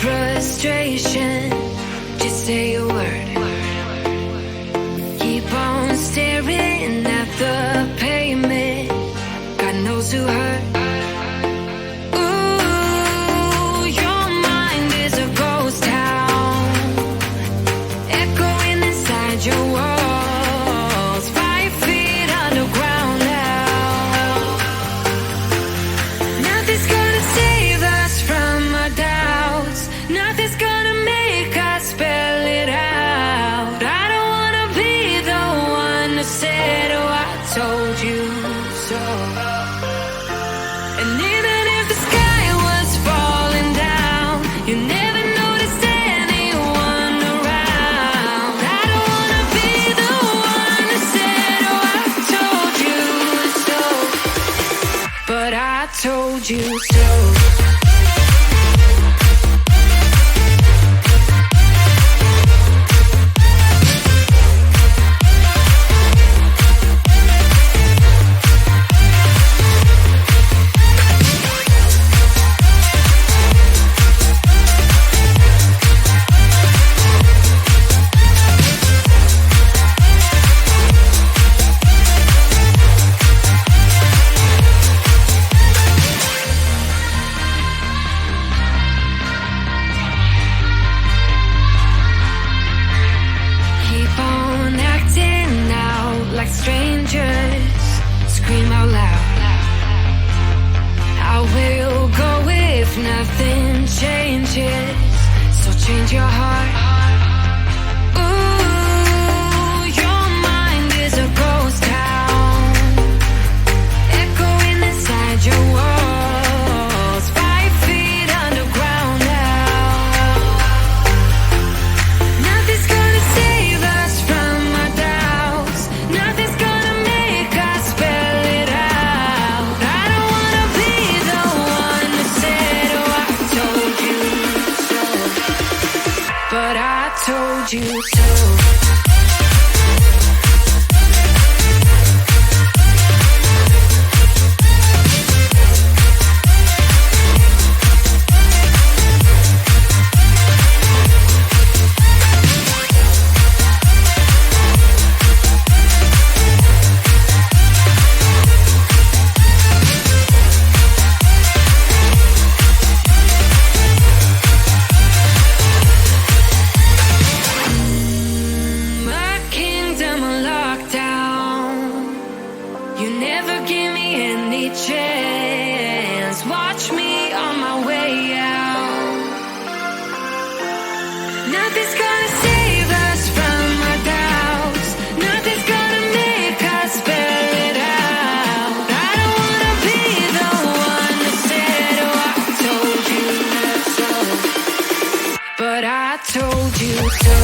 frustration, just say a word. Keep on staring at the pavement, God knows who hurt. Ooh, your mind is a ghost town, echoing inside your walls, 5 feet underground now. Nothing's gonna save us from our doubts, nothing's gonna make us spell it out. I don't wanna be the one who said, oh, I told you so. And even if the sky was falling down, you never noticed anyone around. I don't wanna be the one who said, oh, I told you so, but I told you so. like strangers. Scream out loud. I will go if nothing changes. So change your heart. Ooh, your mind is a ghost town, echoing inside your walls. 5 feet underground now. Nothing's gonna save us from our doubts. Nothing's gonna make us spell it out. I don't wanna be the one that said, oh, I told you so. But I told you so. My kingdom on lockdown. You never give me any chance. Watch me on my way out. Nothing's gonna save us from our doubts. Nothing's gonna make us spell it out. I don't wanna be the one that said, oh, I told you so. But I told you so.